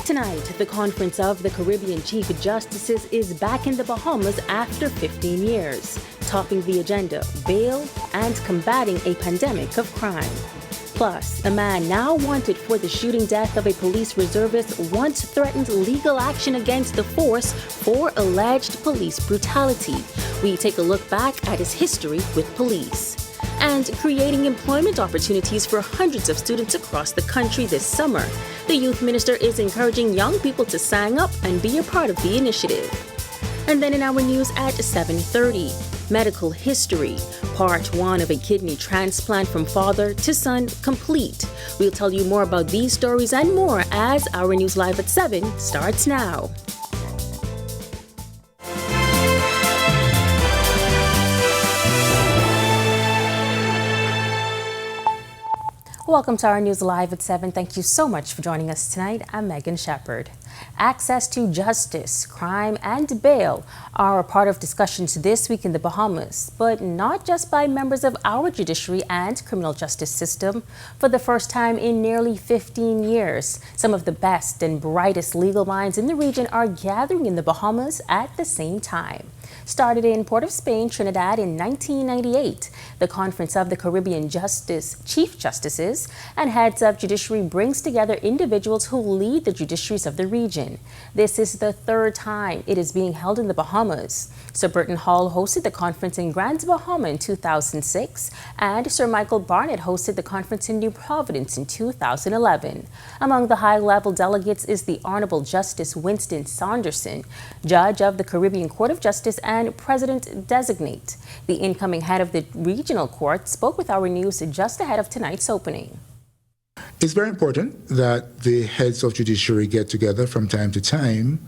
Tonight, the Conference of the Caribbean Chief Justices is back in the Bahamas after 15 years, topping the agenda, bail and combating a pandemic of crime. Plus, a man now wanted for the shooting death of a police reservist once threatened legal action against the force for alleged police brutality. We take a look back at his history with police. And creating employment opportunities for hundreds of students across the country this summer. The youth minister is encouraging young people to sign up and be a part of the initiative. And then in our news at 7:30, medical history, part 1 of a kidney transplant from father to son complete. We'll tell you more about these stories and more as our news live at 7 starts now. Welcome to our News Live at 7. Thank you so much for joining us tonight. I'm Megan Shepard. Access to justice, crime, and bail are a part of discussions this week in the Bahamas, but not just by members of our judiciary and criminal justice system. For the first time in nearly 15 years, some of the best and brightest legal minds in the region are gathering in the Bahamas at the same time. Started in Port of Spain, Trinidad in 1998, the Conference of the Caribbean Chief Justices and Heads of Judiciary brings together individuals who lead the judiciaries of the region. This is the third time it is being held in the Bahamas. Sir Burton Hall hosted the conference in Grand Bahama in 2006, and Sir Michael Barnett hosted the conference in New Providence in 2011. Among the high-level delegates is the Honorable Justice Winston Saunderson, Judge of the Caribbean Court of Justice and President-designate. The incoming head of the regional court spoke with our news just ahead of tonight's opening. It's very important that the heads of judiciary get together from time to time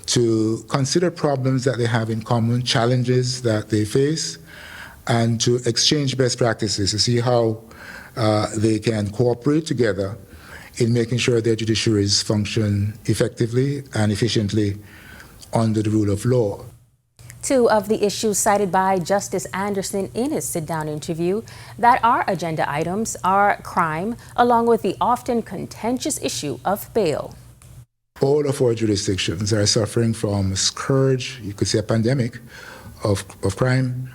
to consider problems that they have in common, challenges that they face, and to exchange best practices to see how they can cooperate together in making sure their judiciaries function effectively and efficiently under the rule of law. Two of the issues cited by Justice Anderson in his sit-down interview that are agenda items are crime, along with the often contentious issue of bail. All of our jurisdictions are suffering from a scourge, you could say a pandemic, of crime.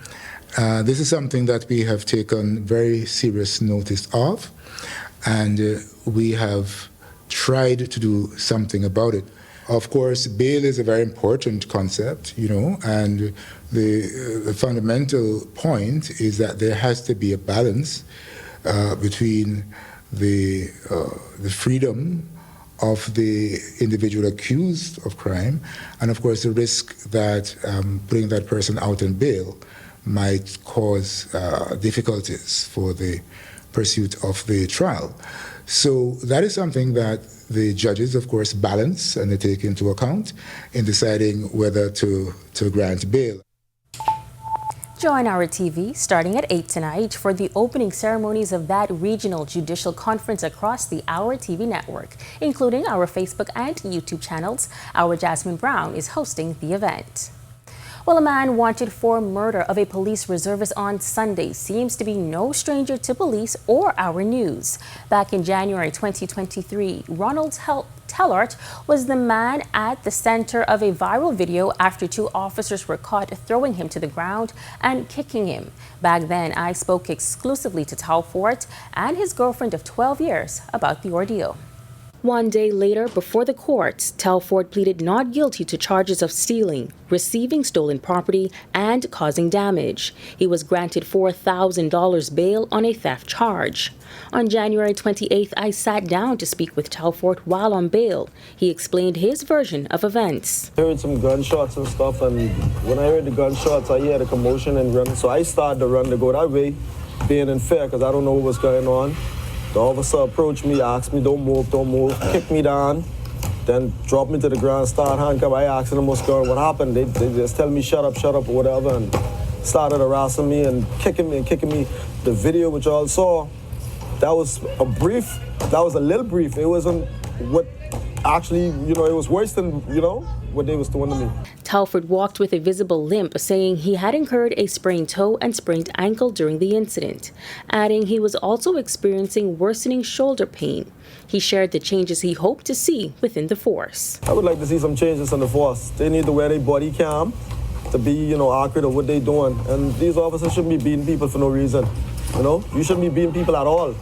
This is something that we have taken very serious notice of, and we have tried to do something about it. Of course, bail is a very important concept, and the fundamental point is that there has to be a balance between the freedom of the individual accused of crime and, of course, the risk that putting that person out on bail might cause difficulties for the pursuit of the trial. So that is something that the judges, of course, balance and they take into account in deciding whether to grant bail. Join our TV starting at 8 tonight for the opening ceremonies of that regional judicial conference across the Our TV network, including our Facebook and YouTube channels. Our Jasmine Brown is hosting the event. Well, a man wanted for murder of a police reservist on Sunday seems to be no stranger to police or our news. Back in January 2023, Ronald Tellart was the man at the center of a viral video after two officers were caught throwing him to the ground and kicking him. Back then, I spoke exclusively to Telfort and his girlfriend of 12 years about the ordeal. One day later, before the courts, Telfort pleaded not guilty to charges of stealing, receiving stolen property, and causing damage. He was granted $4,000 bail on a theft charge. On January 28th, I sat down to speak with Telfort while on bail. He explained his version of events. I heard some gunshots and stuff, and when I heard the gunshots, I heard a commotion and run. So I started to run to go that way, being in fear because I don't know what was going on. The officer approached me, asked me, don't move, kicked me down, then dropped me to the ground, started handcuffed. I asked them what's going on, what happened. They just tell me shut up, or whatever, and started harassing me and kicking me. The video which y'all saw, that was a little brief. It wasn't what actually, you know, it was worse than, you know, what they was doing to me. Telford walked with a visible limp, saying he had incurred a sprained toe and sprained ankle during the incident, adding he was also experiencing worsening shoulder pain. He shared the changes he hoped to see within the force. I would like to see some changes in the force. They need to wear their body cam to be, you know, accurate of what they're doing. And these officers shouldn't be beating people for no reason. You know, you shouldn't be beating people at all.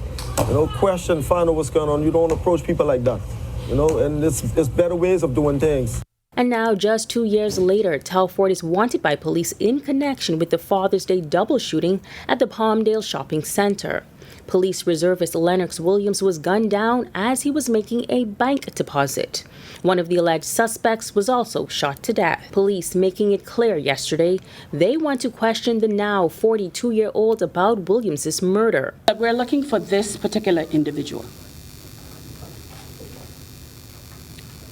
You know, question, find out what's going on. You don't approach people like that. You know, and it's better ways of doing things. And now, just 2 years later, Telford is wanted by police in connection with the Father's Day double shooting at the Palmdale Shopping Center. Police reservist Lennox Williams was gunned down as he was making a bank deposit. One of the alleged suspects was also shot to death. Police making it clear yesterday they want to question the now 42-year-old about Williams's murder. We're looking for this particular individual,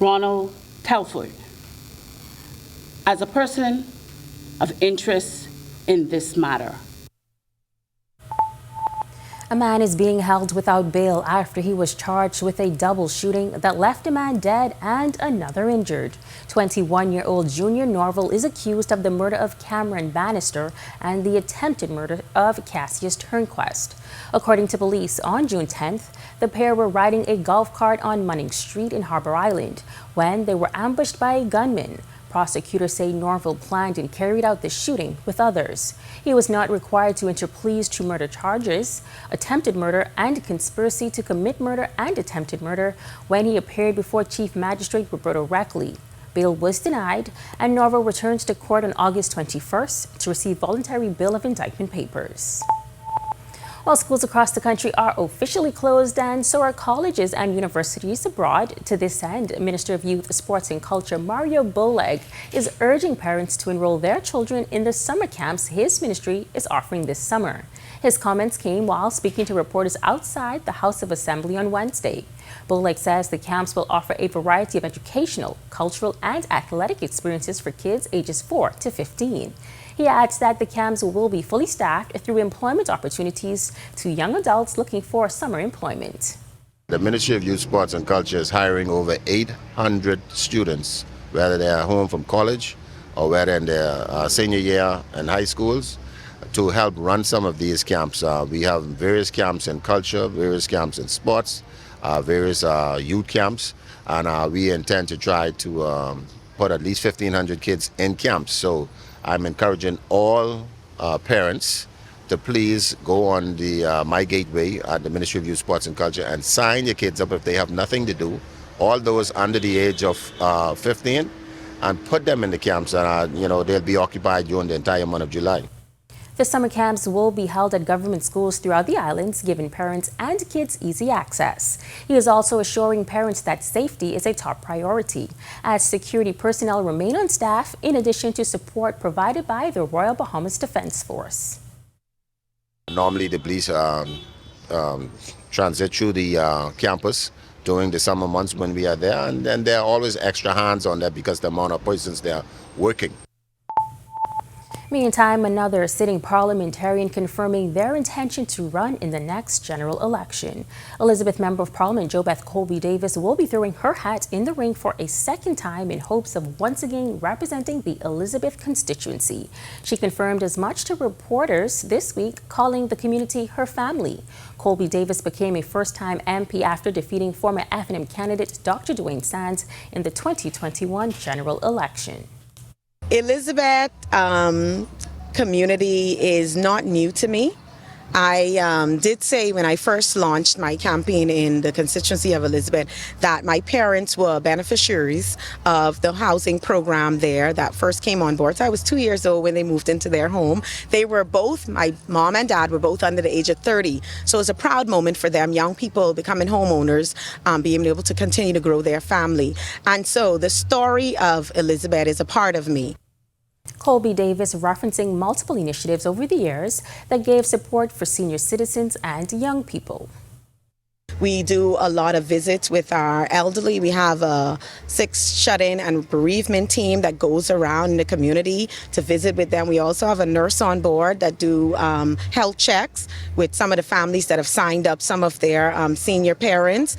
Ronald Telford, as a person of interest in this matter. A man is being held without bail after he was charged with a double shooting that left a man dead and another injured. 21-year-old Junior Norval is accused of the murder of Cameron Bannister and the attempted murder of Cassius Turnquest. According to police, on June 10th, the pair were riding a golf cart on Munning Street in Harbor Island when they were ambushed by a gunman. Prosecutors say Norval planned and carried out the shooting with others. He was not required to enter pleas to murder charges, attempted murder, and conspiracy to commit murder and attempted murder when he appeared before Chief Magistrate Roberto Reckley. Bail was denied, and Norval returns to court on August 21st to receive voluntary bail of indictment papers. While schools across the country are officially closed, and so are colleges and universities abroad. To this end, Minister of Youth, Sports and Culture Mario Boleg is urging parents to enroll their children in the summer camps his ministry is offering this summer. His comments came while speaking to reporters outside the House of Assembly on Wednesday. Boleg says the camps will offer a variety of educational, cultural, and athletic experiences for kids ages 4 to 15. He adds that the camps will be fully staffed through employment opportunities to young adults looking for summer employment. The Ministry of Youth, Sports and Culture is hiring over 800 students, whether they are home from college or whether in their senior year in high schools, to help run some of these camps. We have various camps in culture, various camps in sports, various youth camps, and we intend to try to put at least 1,500 kids in camps. So I'm encouraging all parents to please go on the My Gateway at the Ministry of Youth, Sports and Culture and sign your kids up if they have nothing to do, all those under the age of 15, and put them in the camps, and they'll be occupied during the entire month of July. The summer camps will be held at government schools throughout the islands, giving parents and kids easy access. He is also assuring parents that safety is a top priority, as security personnel remain on staff in addition to support provided by the Royal Bahamas Defense Force. Normally the police transit through the campus during the summer months when we are there, and then there are always extra hands on that because the amount of persons they are working. Meantime, another sitting parliamentarian confirming their intention to run in the next general election. Elizabeth Member of Parliament JoBeth Colby Davis will be throwing her hat in the ring for a second time in hopes of once again representing the Elizabeth constituency. She confirmed as much to reporters this week, calling the community her family. Colby Davis became a first-time MP after defeating former F&M candidate Dr. Dwayne Sands in the 2021 general election. Elizabeth community is not new to me. I did say when I first launched my campaign in the constituency of Elizabeth that my parents were beneficiaries of the housing program there that first came on board. So I was 2 years old when they moved into their home. They were both, my mom and dad were both under the age of 30. So it's a proud moment for them, young people becoming homeowners, being able to continue to grow their family. And so the story of Elizabeth is a part of me. Colby Davis referencing multiple initiatives over the years that gave support for senior citizens and young people. We do a lot of visits with our elderly. We have a 6 shut-in and bereavement team that goes around in the community to visit with them. We also have a nurse on board that do health checks with some of the families that have signed up some of their senior parents.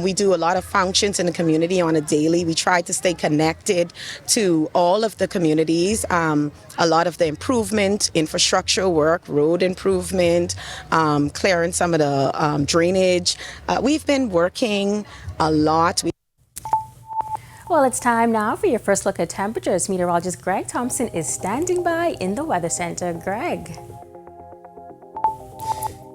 We do a lot of functions in the community on a daily. We try to stay connected to all of the communities. A lot of the improvement, infrastructure work, road improvement, clearing some of the drainage. We've been working a lot. Well, it's time now for your first look at temperatures. Meteorologist Greg Thompson is standing by in the Weather Center. Greg.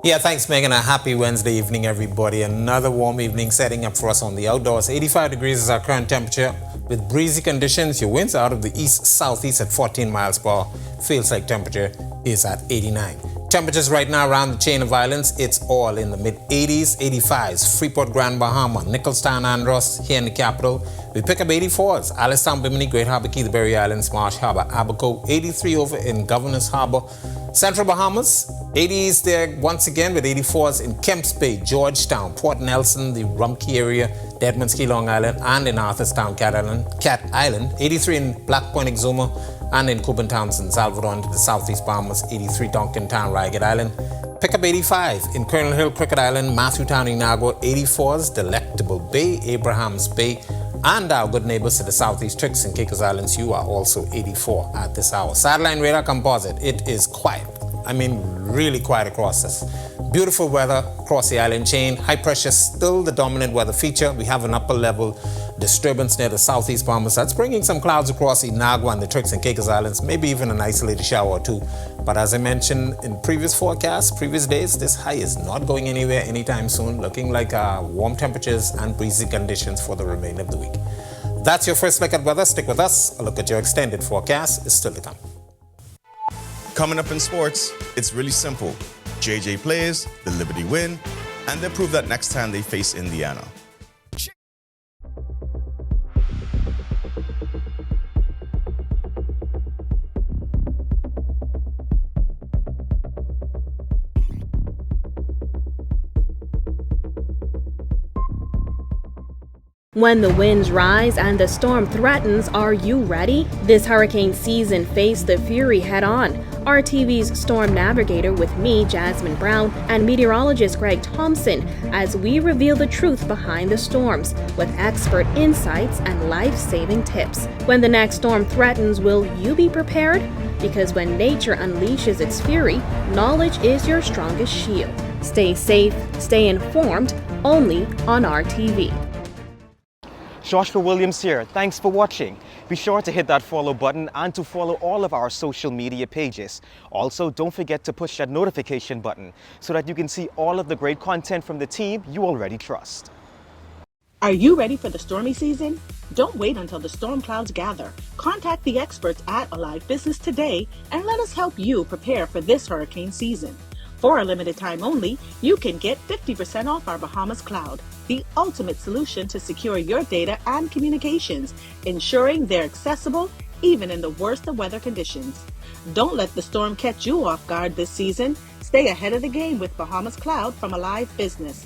Yeah, thanks, Megan. A happy Wednesday evening, everybody. Another warm evening setting up for us on the outdoors. 85 degrees is our current temperature. With breezy conditions, your winds are out of the east-southeast at 14 miles per hour. Feels like temperature is at 89. Temperatures right now around the chain of islands, it's all in the mid-80s, 85s. Freeport, Grand Bahama, Nicholstown, Andros, here in the capital. We pick up 84s. Alistown, Bimini, Great Harbor Key, the Berry Islands, Marsh Harbor, Abaco. 83 over in Governor's Harbor. Central Bahamas, 80s there once again with 84s in Kemps Bay, Georgetown, Port Nelson, the Rumpke area, Deadman's Key, Long Island, and in Arthurstown, Cat Island. 83 in Black Point, Exuma, and in Cuban Townsend, Salvador, into the southeast Bahamas. 83 Duncantown, Ragged Island. Pick up 85 in Colonel Hill, Cricket Island, Matthewtown, Inagua. 84s, Delectable Bay, Abrahams Bay, and our good neighbors to the southeast, Tricks and Caicos Islands. You are also 84 at this hour. Satellite radar composite, it is quiet. I mean, really quiet across this. Beautiful weather across the island chain. High pressure still the dominant weather feature. We have an upper level disturbance near the southeast Bahamas that's bringing some clouds across Inagua and the Tricks and Caicos Islands, maybe even an isolated shower or two. But as I mentioned in previous forecasts, previous days, this high is not going anywhere anytime soon, looking like warm temperatures and breezy conditions for the remainder of the week. That's your first look at weather. Stick with us. A look at your extended forecast is still to come. Coming up in sports, it's really simple. JJ plays, the Liberty win, and they prove that next time they face Indiana. When the winds rise and the storm threatens, are you ready? This hurricane season, face the fury head-on. RTV's storm navigator with me, Jasmine Brown, and meteorologist Greg Thompson as we reveal the truth behind the storms with expert insights and life-saving tips. When the next storm threatens, will you be prepared? Because when nature unleashes its fury, knowledge is your strongest shield. Stay safe, stay informed, only on RTV. Joshua Williams here. Thanks for watching. Be sure to hit that follow button and to follow all of our social media pages. Also, don't forget to push that notification button so that you can see all of the great content from the team you already trust. Are you ready for the stormy season? Don't wait until the storm clouds gather. Contact the experts at Alive Business today and let us help you prepare for this hurricane season. For a limited time only, you can get 50% off our Bahamas Cloud, the ultimate solution to secure your data and communications, ensuring they're accessible even in the worst of weather conditions. Don't let the storm catch you off guard this season. Stay ahead of the game with Bahamas Cloud from Alive Business.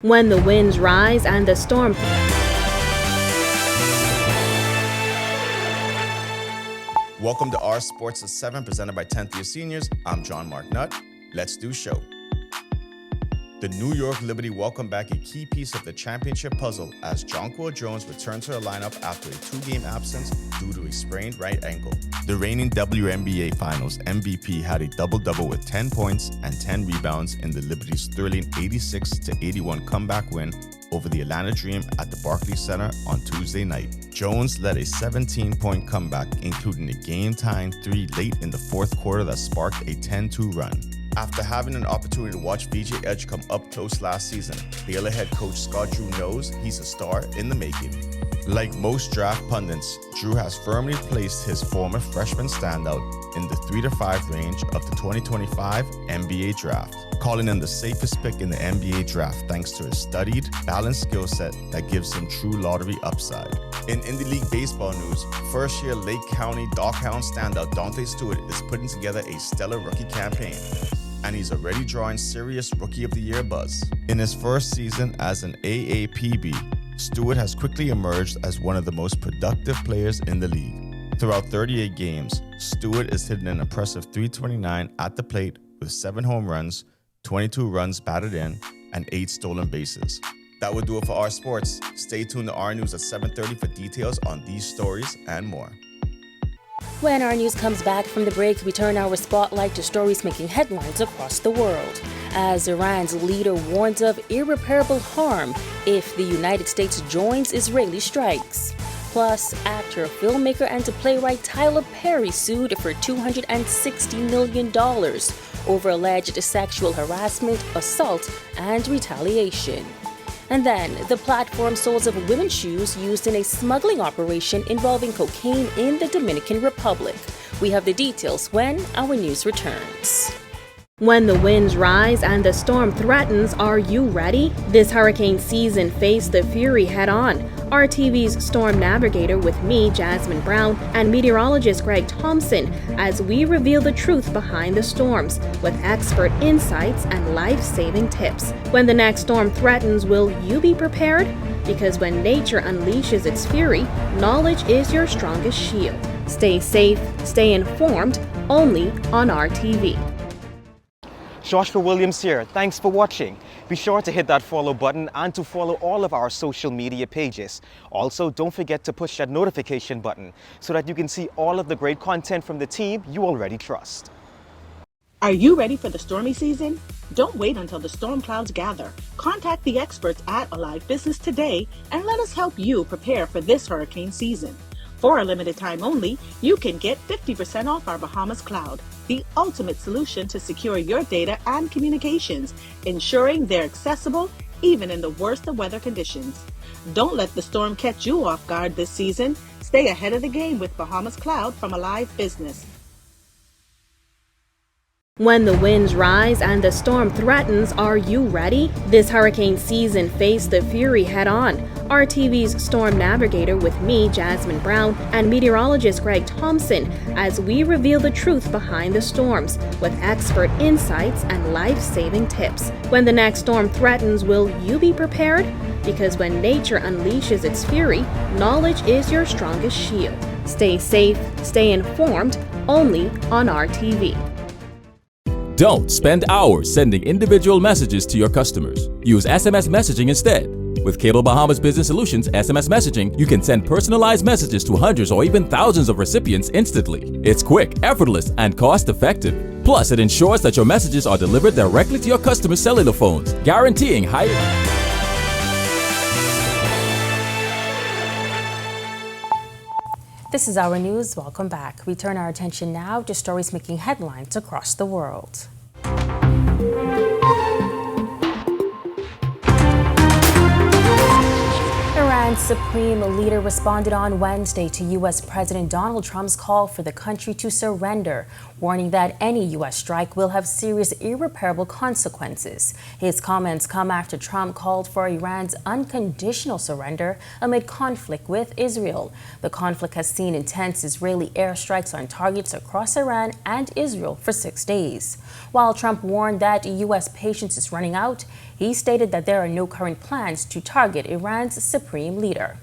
When the winds rise and the storm... Welcome to Our Sports at 7, presented by 10th Year Seniors. I'm John Mark Nutt. Let's do show. The New York Liberty welcomed back a key piece of the championship puzzle as Jonquil Jones returned to the lineup after a 2-game absence due to a sprained right ankle. The reigning WNBA Finals MVP had a double-double with 10 points and 10 rebounds in the Liberty's thrilling 86-81 comeback win over the Atlanta Dream at the Barclays Center on Tuesday night. Jones led a 17-point comeback, including a game-tying 3 late in the fourth quarter that sparked a 10-2 run. After having an opportunity to watch VJ Edge come up close last season, Baylor head coach Scott Drew knows he's a star in the making. Like most draft pundits, Drew has firmly placed his former freshman standout in the 3 to 5 range of the 2025 NBA draft, calling him the safest pick in the NBA draft thanks to his studied, balanced skill set that gives him true lottery upside. In Indie League baseball news, first-year Lake County Doghound standout Dante Stewart is putting together a stellar rookie campaign. and he's already drawing serious Rookie of the Year buzz. In his first season as an AAPB, Stewart has quickly emerged as one of the most productive players in the league. Throughout 38 games, Stewart is hitting an impressive .329 at the plate with 7 home runs, 22 runs batted in, and 8 stolen bases. That will do it for Our Sports. Stay tuned to Our News at 7:30 for details on these stories and more. When our news comes back from the break, we turn our spotlight to stories making headlines across the world. As Iran's leader warns of irreparable harm if the United States joins Israeli strikes. Plus, actor, filmmaker, and playwright Tyler Perry sued for $260 million over alleged sexual harassment, assault, and retaliation. And then, the platform soles of women's shoes used in a smuggling operation involving cocaine in the Dominican Republic. We have the details when our news returns. When the winds rise and the storm threatens, are you ready? This hurricane season faced the fury head-on. RTV's storm navigator with me, Jasmine Brown, and meteorologist Greg Thompson as we reveal the truth behind the storms with expert insights and life-saving tips. When the next storm threatens, will you be prepared? Because when nature unleashes its fury, knowledge is your strongest shield. Stay safe, stay informed, only on RTV. Joshua Williams here. Thanks for watching. Be sure to hit that follow button and to follow all of our social media pages. Also, don't forget to push that notification button so that you can see all of the great content from the team you already trust. Are you ready for the stormy season? Don't wait until the storm clouds gather. Contact the experts at Alive Business today and let us help you prepare for this hurricane season. For a limited time only, you can get 50% off our Bahamas cloud, the ultimate solution to secure your data and communications, ensuring they're accessible even in the worst of weather conditions. Don't let the storm catch you off guard this season. Stay ahead of the game with Bahamas Cloud from Alive Business. When the winds rise and the storm threatens, are you ready? This hurricane season faced the fury head-on. RTV's storm navigator with me, Jasmine Brown, and meteorologist Greg Thompson as we reveal the truth behind the storms with expert insights and life-saving tips. When the next storm threatens, will you be prepared? Because when nature unleashes its fury, knowledge is your strongest shield. Stay safe, stay informed, only on RTV. Don't spend hours sending individual messages to your customers. Use SMS messaging instead. With Cable Bahamas Business Solutions SMS messaging, you can send personalized messages to hundreds or even thousands of recipients instantly. It's quick, effortless, and cost-effective. Plus, it ensures that your messages are delivered directly to your customers' cellular phones, guaranteeing high... This is Our News. Welcome back. We turn our attention now to stories making headlines across the world. Iran's supreme leader responded on Wednesday to U.S. President Donald Trump's call for the country to surrender, warning that any U.S. strike will have serious irreparable consequences. His comments come after Trump called for Iran's unconditional surrender amid conflict with Israel. The conflict has seen intense Israeli airstrikes on targets across Iran and Israel for 6 days. While Trump warned that U.S. patience is running out, he stated that there are no current plans to target Iran's supreme leader.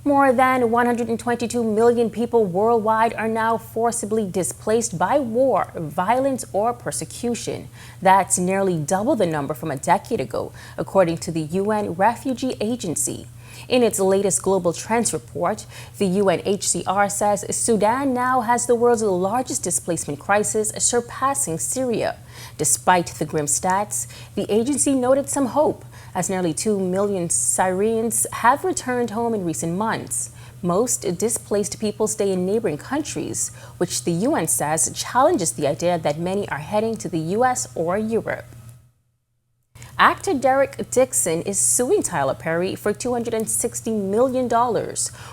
More than 122 million people worldwide are now forcibly displaced by war, violence, or persecution. That's nearly double the number from a decade ago, according to the UN Refugee Agency. In its latest Global Trends report, the UNHCR says Sudan now has the world's largest displacement crisis, surpassing Syria. Despite the grim stats, the agency noted some hope, as nearly 2 million Syrians have returned home in recent months. Most displaced people stay in neighboring countries, which the UN says challenges the idea that many are heading to the US or Europe. Actor Derek Dixon is suing Tyler Perry for $260 million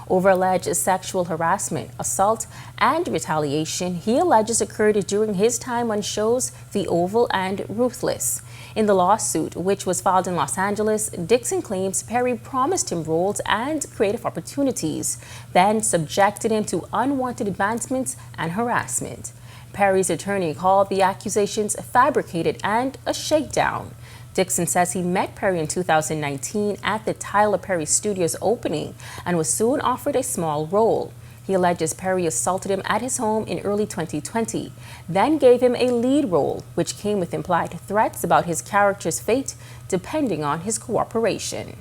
over alleged sexual harassment, assault, and retaliation he alleges occurred during his time on shows The Oval and Ruthless. In the lawsuit, which was filed in Los Angeles, Dixon claims Perry promised him roles and creative opportunities, then subjected him to unwanted advancements and harassment. Perry's attorney called the accusations fabricated and a shakedown. Dixon says he met Perry in 2019 at the Tyler Perry Studios opening and was soon offered a small role. He alleges Perry assaulted him at his home in early 2020, then gave him a lead role, which came with implied threats about his character's fate depending on his cooperation.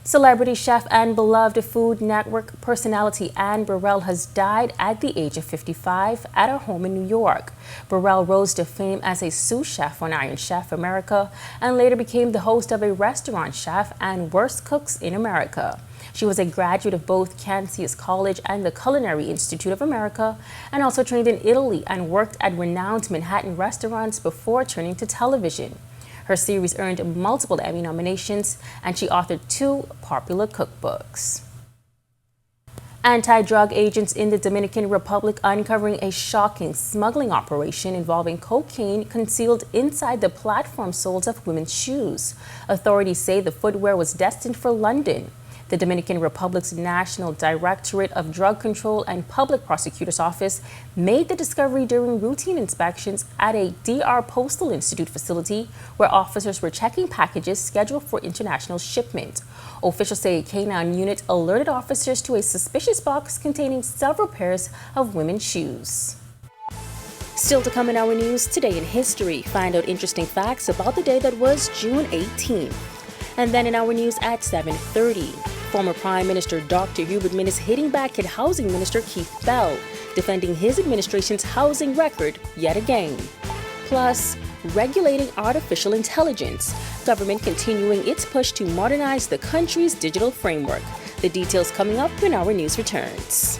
Celebrity chef and beloved Food Network personality Anne Burrell has died at the age of 55 at her home in New York. Burrell rose to fame as a sous chef on Iron Chef America and later became the host of a restaurant chef and Worst Cooks in America. She was a graduate of both Canisius College and the Culinary Institute of America, and also trained in Italy and worked at renowned Manhattan restaurants before turning to television. Her series earned multiple Emmy nominations, and she authored 2 popular cookbooks. Anti-drug agents in the Dominican Republic uncovering a shocking smuggling operation involving cocaine concealed inside the platform soles of women's shoes. Authorities say the footwear was destined for London. The Dominican Republic's National Directorate of Drug Control and Public Prosecutor's Office made the discovery during routine inspections at a DR Postal Institute facility where officers were checking packages scheduled for international shipment. Officials say a canine unit alerted officers to a suspicious box containing several pairs of women's shoes. Still to come in our news, Today in History, find out interesting facts about the day that was June 18th. And then in our news at 7:30, former Prime Minister Dr. Hubert Minnis hitting back at Housing Minister Keith Bell, defending his administration's housing record yet again. Plus, regulating artificial intelligence, government continuing its push to modernize the country's digital framework. The details coming up when our news returns.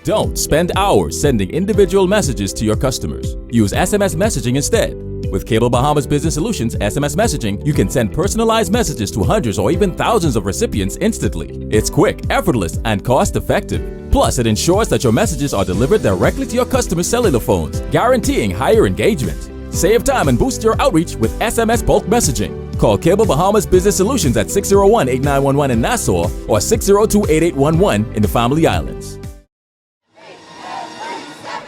Don't spend hours sending individual messages to your customers. Use SMS messaging instead. With Cable Bahamas Business Solutions SMS messaging, you can send personalized messages to hundreds or even thousands of recipients instantly. It's quick, effortless, and cost-effective. Plus, it ensures that your messages are delivered directly to your customers' cellular phones, guaranteeing higher engagement. Save time and boost your outreach with SMS bulk messaging. Call Cable Bahamas Business Solutions at 601-8911 in Nassau or 602-8811 in the Family Islands.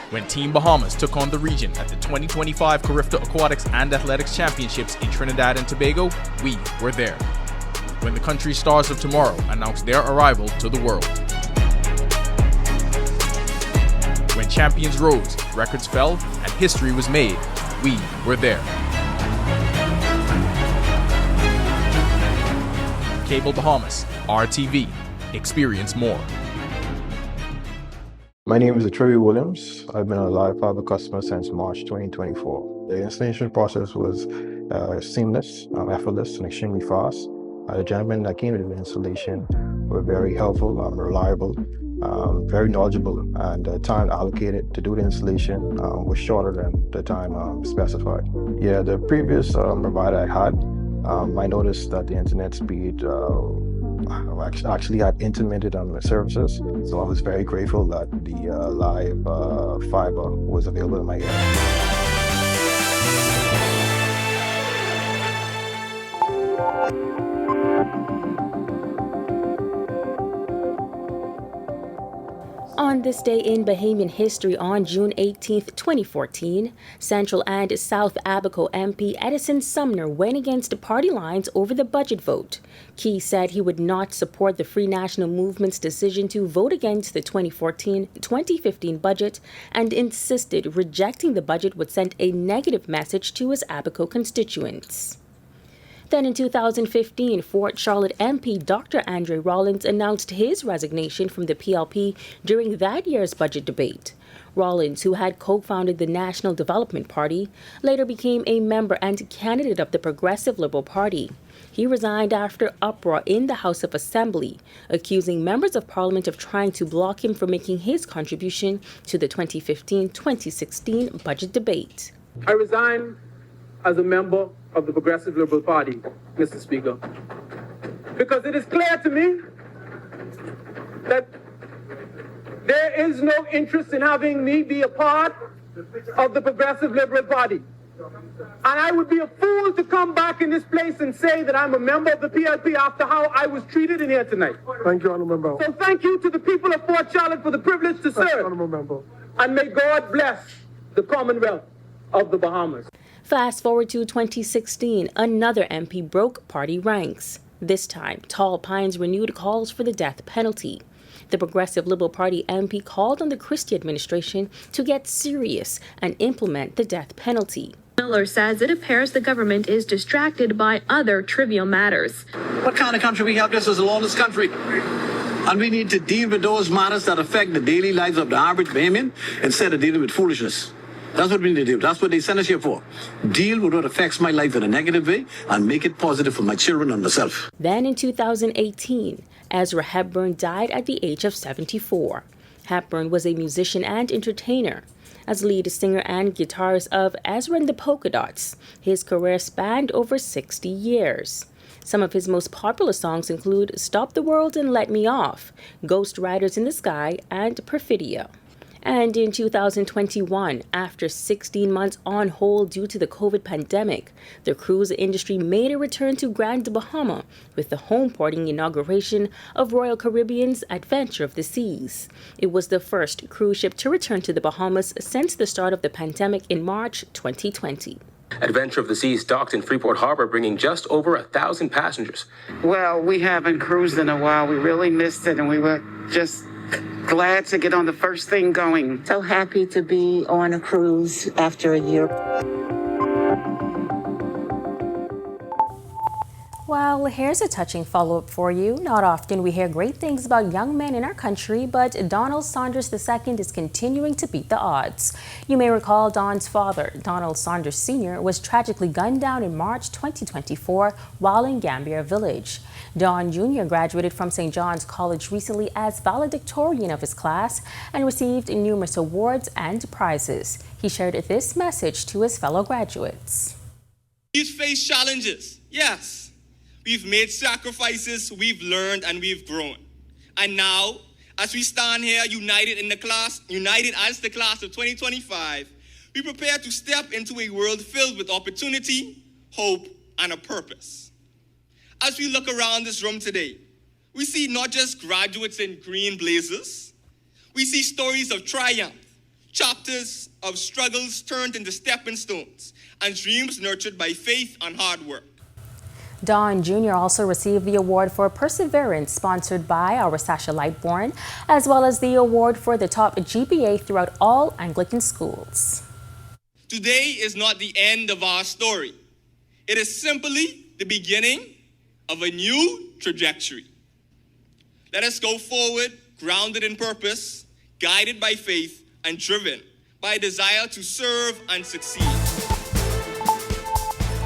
When Team Bahamas took on the region at the 2025 Carifta Aquatics and Athletics Championships in Trinidad and Tobago, we were there. When the country's stars of tomorrow announced their arrival to the world. When champions rose, records fell, and history was made, we were there. Cable Bahamas, RTV, experience more. My name is Troy Williams. I've been a Live Fiber customer since March 2024. The installation process was seamless, effortless, and extremely fast. The gentlemen that came to the installation were very helpful, reliable, very knowledgeable, and the time allocated to do the installation was shorter than the time specified. Yeah, the previous provider I had, I noticed that the internet speed actually had intermittent services, so I was very grateful that the live fiber was available in my area. On this day in Bahamian history on June 18, 2014, Central and South Abaco MP Edison Sumner went against party lines over the budget vote. Key said he would not support the Free National Movement's decision to vote against the 2014-2015 budget and insisted rejecting the budget would send a negative message to his Abaco constituents. Then in 2015, Fort Charlotte MP Dr. Andre Rollins announced his resignation from the PLP during that year's budget debate. Rollins, who had co-founded the National Development Party, later became a member and candidate of the Progressive Liberal Party. He resigned after uproar in the House of Assembly, accusing members of Parliament of trying to block him from making his contribution to the 2015-2016 budget debate. I resign as a member of the Progressive Liberal Party, Mr. Speaker, because it is clear to me that there is no interest in having me be a part of the Progressive Liberal Party. And I would be a fool to come back in this place and say that I'm a member of the PLP after how I was treated in here tonight. Thank you, Honourable Member. So thank you to the people of Fort Charlotte for the privilege to serve. Honourable Member. And may God bless the Commonwealth of the Bahamas. Fast forward to 2016, another MP broke party ranks. This time, Tall Pines renewed calls for the death penalty. The Progressive Liberal Party MP called on the Christie administration to get serious and implement the death penalty. Miller says it appears the government is distracted by other trivial matters. What kind of country we have? This is a lawless country. And we need to deal with those matters that affect the daily lives of the average Bahamian instead of dealing with foolishness. That's what we need to do. That's what they sent us here for. Deal with what affects my life in a negative way and make it positive for my children and myself. Then in 2018, Ezra Hepburn died at the age of 74. Hepburn was a musician and entertainer. As lead singer and guitarist of Ezra and the Polka Dots, his career spanned over 60 years. Some of his most popular songs include Stop the World and Let Me Off, Ghost Riders in the Sky, and Perfidia. And in 2021, after 16 months on hold due to the COVID pandemic, the cruise industry made a return to Grand Bahama with the homeporting inauguration of Royal Caribbean's Adventure of the Seas. It was the first cruise ship to return to the Bahamas since the start of the pandemic in March 2020. Adventure of the Seas docked in Freeport Harbor, bringing just over 1,000 passengers. Well, we haven't cruised in a while. We really missed it, and we were just glad to get on the first thing going. So happy to be on a cruise after a year. Well, here's a touching follow-up for you. Not often we hear great things about young men in our country, but Donald Saunders II is continuing to beat the odds. You may recall Don's father, Donald Saunders Sr., was tragically gunned down in March 2024 while in Gambier Village. Don Jr. graduated from St. John's College recently as valedictorian of his class and received numerous awards and prizes. He shared this message to his fellow graduates. We've faced challenges, yes. We've made sacrifices, we've learned, and we've grown. And now, as we stand here united as the class of 2025, we prepare to step into a world filled with opportunity, hope, and a purpose. As we look around this room today, we see not just graduates in green blazers, we see stories of triumph, chapters of struggles turned into stepping stones, and dreams nurtured by faith and hard work. Don Jr. also received the award for perseverance sponsored by our Sasha Lightbourne, as well as the award for the top GPA throughout all Anglican schools. Today is not the end of our story. It is simply the beginning of a new trajectory. Let us go forward, grounded in purpose, guided by faith, and driven by a desire to serve and succeed.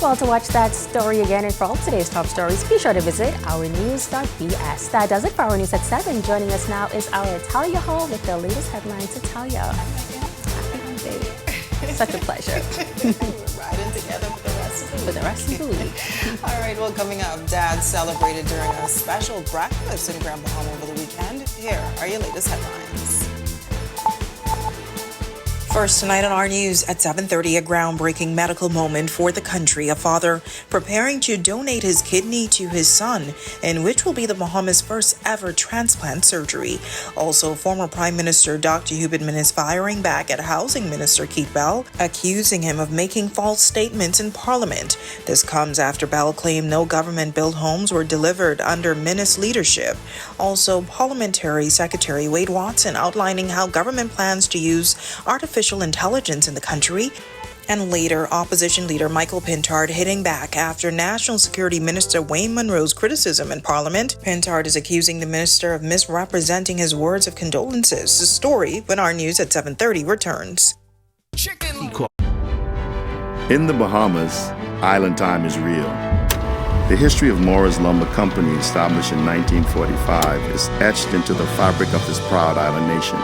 Well, to watch that story again and for all today's top stories, be sure to visit ournews.bs. That does it for Our News at 7. Joining us now is our Talia Hall with the latest headlines. Talia. Happy Monday. Such a pleasure. We're riding together for the rest of the week. All right, well, coming up, Dad celebrated during a special breakfast in Grand Bahama over the weekend. Here are your latest headlines. First tonight on our news at 7:30, a groundbreaking medical moment for the country. A father preparing to donate his kidney to his son, in which will be the Bahamas' first ever transplant surgery. Also, former Prime Minister Dr. Hubertman is firing back at Housing Minister Keith Bell, accusing him of making false statements in Parliament. This comes after Bell claimed no government-built homes were delivered under Minist's leadership. Also, Parliamentary Secretary Wade Watson outlining how government plans to use artificial intelligence in the country. And later, opposition leader Michael Pintard hitting back after National Security Minister Wayne Munro's criticism in Parliament. Pintard is accusing the minister of misrepresenting his words of condolences. The story when Our News at 7:30 returns. In the Bahamas, island time is real. The history of Morris Lumber Company, established in 1945, is etched into the fabric of this proud island nation.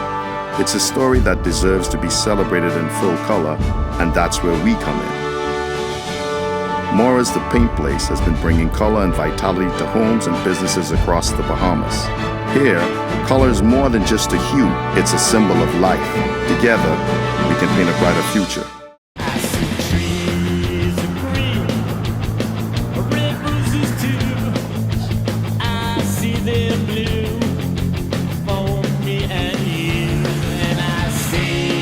It's a story that deserves to be celebrated in full color, and that's where we come in. Morris the Paint Place has been bringing color and vitality to homes and businesses across the Bahamas. Here, color is more than just a hue, it's a symbol of life. Together, we can paint a brighter future. Blue for me and you, and I see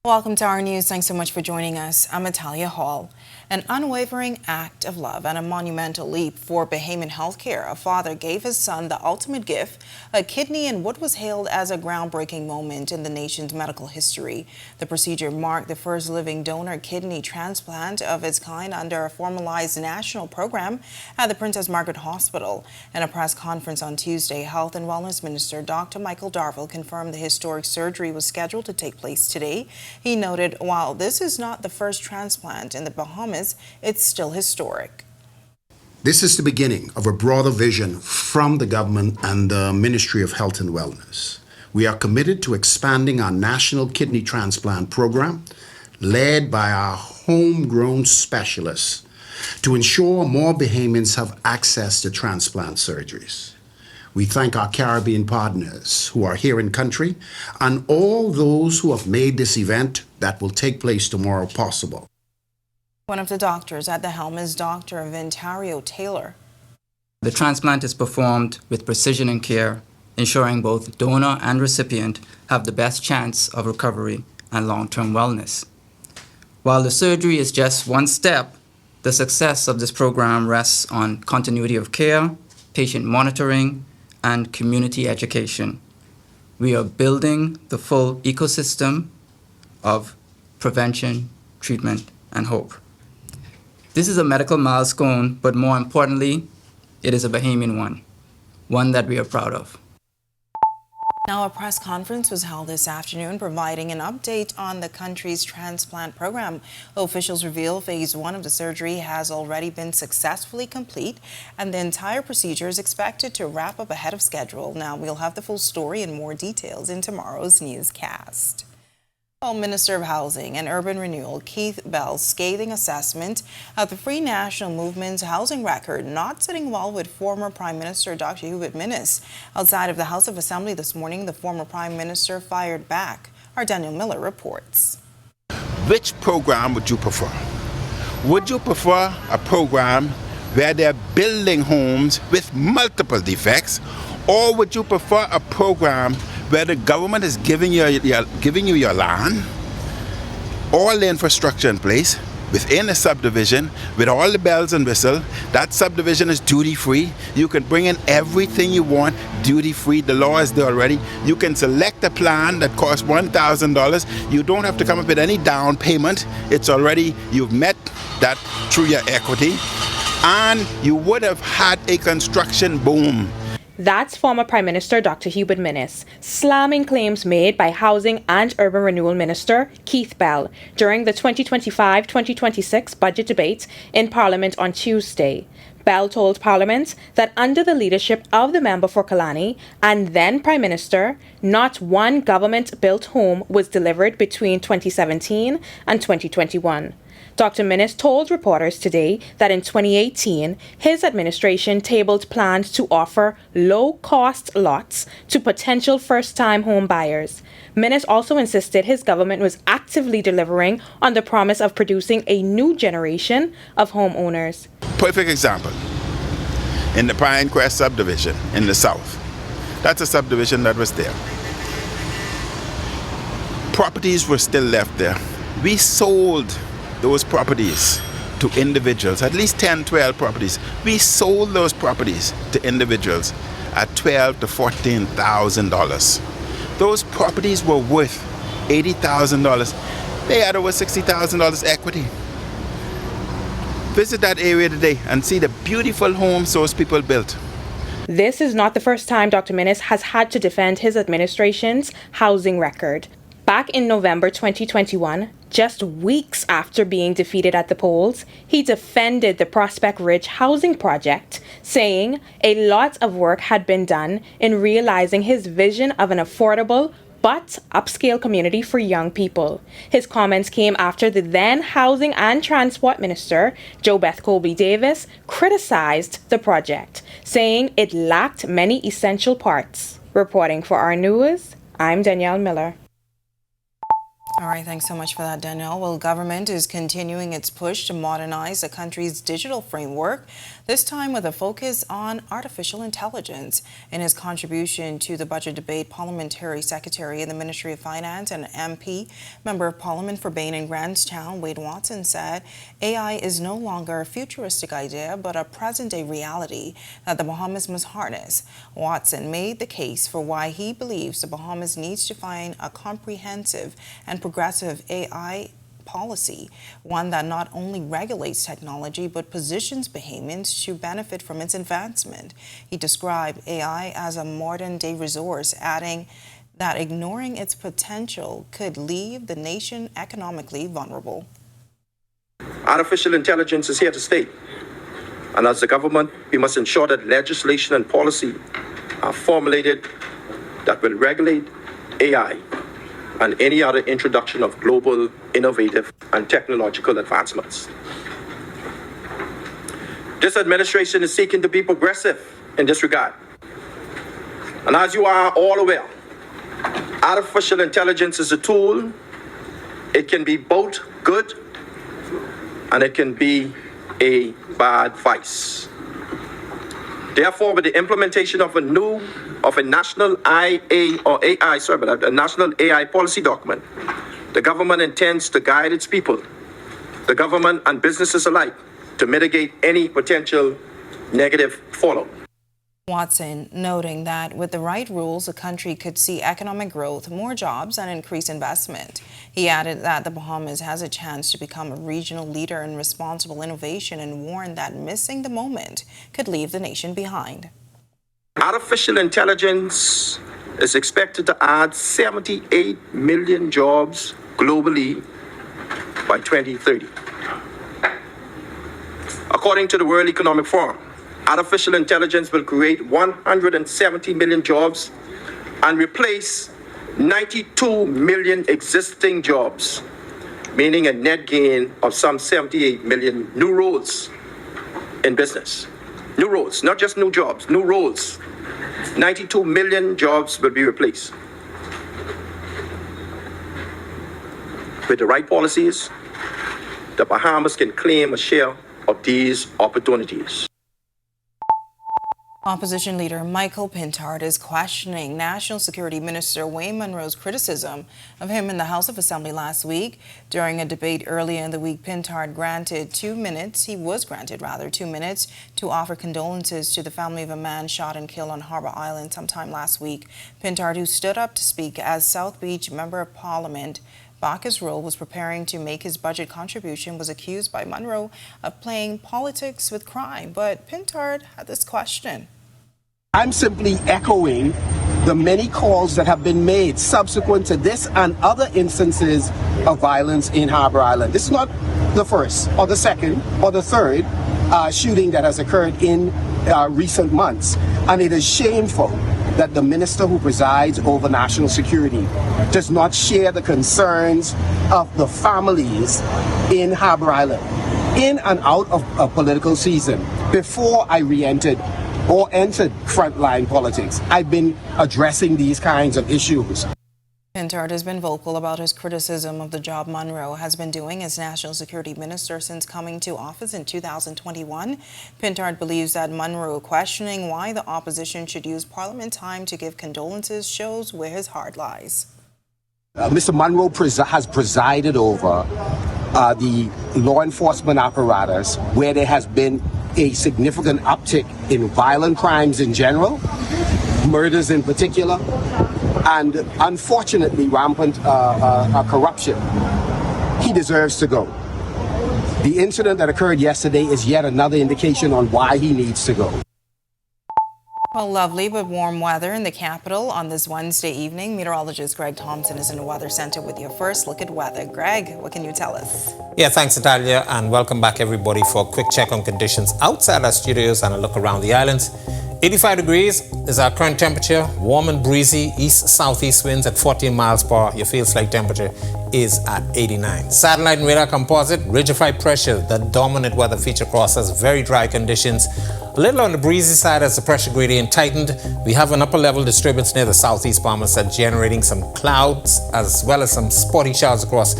Welcome to our news. Thanks so much for joining us. I'm Natalia Hall. An unwavering act of love and a monumental leap for Bahamian healthcare. A father gave his son the ultimate gift, a kidney, in what was hailed as a groundbreaking moment in the nation's medical history. The procedure marked the first living donor kidney transplant of its kind under a formalized national program at the Princess Margaret Hospital. In a press conference on Tuesday, Health and Wellness Minister Dr. Michael Darville confirmed the historic surgery was scheduled to take place today. He noted, while this is not the first transplant in the Bahamas, it's still historic. This is the beginning of a broader vision from the government and the Ministry of Health and Wellness. We are committed to expanding our national kidney transplant program, led by our homegrown specialists, to ensure more Bahamians have access to transplant surgeries. We thank our Caribbean partners who are here in country and all those who have made this event that will take place tomorrow possible. One of the doctors at the helm is Dr. Vintario Taylor. The transplant is performed with precision and care, ensuring both donor and recipient have the best chance of recovery and long-term wellness. While the surgery is just one step, the success of this program rests on continuity of care, patient monitoring, and community education. We are building the full ecosystem of prevention, treatment, and hope. This is a medical milestone, but more importantly, it is a Bahamian one that we are proud of. Now, a press conference was held this afternoon providing an update on the country's transplant program. Officials reveal phase 1 of the surgery has already been successfully complete, and the entire procedure is expected to wrap up ahead of schedule. Now, we'll have the full story and more details in tomorrow's newscast. Well, Minister of Housing and Urban Renewal Keith Bell's scathing assessment of the Free National Movement's housing record not sitting well with former Prime Minister Dr. Hubert Minnis. Outside of the House of Assembly this morning, the former Prime Minister fired back. Our Daniel Miller reports. Which program would you prefer? Would you prefer a program where they're building homes with multiple defects, or would you prefer a program where the government is giving you your land, all the infrastructure in place within a subdivision with all the bells and whistles? That subdivision is duty-free. You can bring in everything you want duty-free. The law is there already. You can select a plan that costs $1,000. You don't have to come up with any down payment. It's already, you've met that through your equity, and you would have had a construction boom. That's former Prime Minister Dr. Hubert Minnis slamming claims made by Housing and Urban Renewal Minister Keith Bell during the 2025-2026 budget debate in Parliament on Tuesday. Bell told Parliament that under the leadership of the member for Kalani and then Prime Minister, not one government-built home was delivered between 2017 and 2021. Dr. Minnis told reporters today that in 2018, his administration tabled plans to offer low-cost lots to potential first-time home buyers. Minnis also insisted his government was actively delivering on the promise of producing a new generation of homeowners. Perfect example, in the Pinecrest subdivision in the south. That's a subdivision that was there. Properties were still left there. We sold those properties to individuals, at least 10, 12 properties. We sold those properties to individuals at $12,000 to $14,000. Those properties were worth $80,000. They had over $60,000 equity. Visit that area today and see the beautiful homes those people built. This is not the first time Dr. Minnis has had to defend his administration's housing record. Back in November 2021, just weeks after being defeated at the polls, he defended the Prospect Ridge housing project, saying a lot of work had been done in realizing his vision of an affordable but upscale community for young people. His comments came after the then Housing and Transport Minister, JoBeth Colby-Davis, criticized the project, saying it lacked many essential parts. Reporting for Our News, I'm Danielle Miller. All right, thanks so much for that, Danielle. Well, government is continuing its push to modernize the country's digital framework, this time with a focus on artificial intelligence. In his contribution to the budget debate, Parliamentary Secretary in the Ministry of Finance and MP, Member of Parliament for Bain and Grantstown, Wade Watson, said AI is no longer a futuristic idea, but a present-day reality that the Bahamas must harness. Watson made the case for why he believes the Bahamas needs to find a comprehensive and progressive AI policy, one that not only regulates technology but positions Bahamians to benefit from its advancement. He described AI as a modern-day resource, adding that ignoring its potential could leave the nation economically vulnerable. Artificial intelligence is here to stay, and as the government, we must ensure that legislation and policy are formulated that will regulate AI and any other introduction of global, innovative, and technological advancements. This administration is seeking to be progressive in this regard. And as you are all aware, artificial intelligence is a tool. It can be both good and it can be a bad vice. Therefore, with the implementation of a national a national AI policy document, the government intends to guide its people, the government and businesses alike, to mitigate any potential negative fallout. Watson noting that with the right rules, the country could see economic growth, more jobs, and increased investment. He added that the Bahamas has a chance to become a regional leader in responsible innovation and warned that missing the moment could leave the nation behind. Artificial intelligence is expected to add 78 million jobs globally by 2030. According to the World Economic Forum, artificial intelligence will create 170 million jobs and replace 92 million existing jobs, meaning a net gain of some 78 million new roles in business. New roles, not just new jobs, new roles. 92 million jobs will be replaced. With the right policies, the Bahamas can claim a share of these opportunities. Opposition leader Michael Pintard is questioning National Security Minister Wayne Munro's criticism of him in the House of Assembly last week. During a debate earlier in the week, Pintard was granted 2 minutes to offer condolences to the family of a man shot and killed on Harbor Island sometime last week. Pintard, who stood up to speak as South Beach Member of Parliament, Bacchus Roll was preparing to make his budget contribution, was accused by Munro of playing politics with crime. But Pintard had this question. I'm simply echoing the many calls that have been made subsequent to this and other instances of violence in Harbor Island. This is not the first or the second or the third shooting that has occurred in recent months. And it is shameful that the minister who presides over national security does not share the concerns of the families in Harbor Island. In and out of a political season, before I entered frontline politics, I've been addressing these kinds of issues. Pintard has been vocal about his criticism of the job Munro has been doing as National Security Minister since coming to office in 2021. Pintard believes that Munro questioning why the opposition should use Parliament time to give condolences shows where his heart lies. Mr. Munro has presided over the law enforcement apparatus where there has been a significant uptick in violent crimes in general, murders in particular, and unfortunately rampant corruption. He deserves to go. The incident that occurred yesterday is yet another indication on why he needs to go. Well, lovely but warm weather in the capital on this Wednesday evening. Meteorologist Greg Thompson is in the Weather Center with your first look at weather. Greg, what can you tell us? Yeah, thanks, Natalia, and welcome back, everybody, for a quick check on conditions outside our studios and a look around the islands. 85 degrees is our current temperature. Warm and breezy, east-southeast winds at 14 miles per hour. Your field slight temperature is at 89. Satellite and radar composite, ridge-of-high pressure, the dominant weather feature across us. Very dry conditions. A little on the breezy side as the pressure gradient tightened. We have an upper-level disturbance near the southeast Bahamas that's generating some clouds as well as some spotty showers across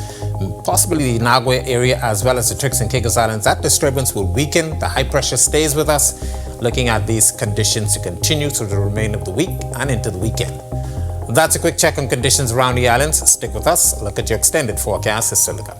possibly the Nagua area as well as the Turks and Caicos Islands. That disturbance will weaken. The high pressure stays with us. Looking at these conditions to continue through the remainder of the week and into the weekend. That's a quick check on conditions around the islands. Stick with us. Look at your extended forecast. It's still to come.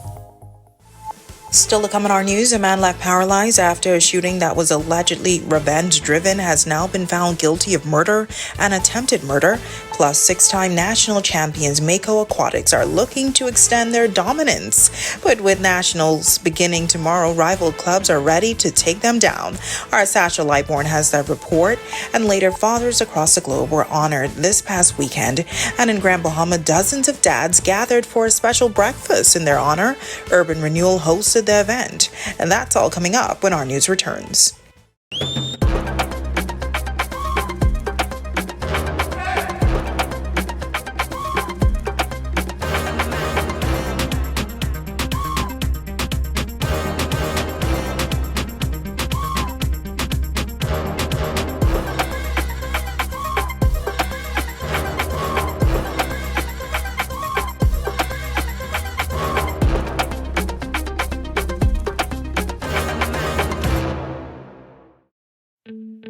Still to come in our news, a man left paralyzed after a shooting that was allegedly revenge-driven has now been found guilty of murder and attempted murder. Plus, six-time national champions Mako Aquatics are looking to extend their dominance. But with nationals beginning tomorrow, rival clubs are ready to take them down. Our Sasha Lightborn has that report, and later fathers across the globe were honored this past weekend. And in Grand Bahama, dozens of dads gathered for a special breakfast in their honor. Urban Renewal hosted the event. And that's all coming up when our news returns.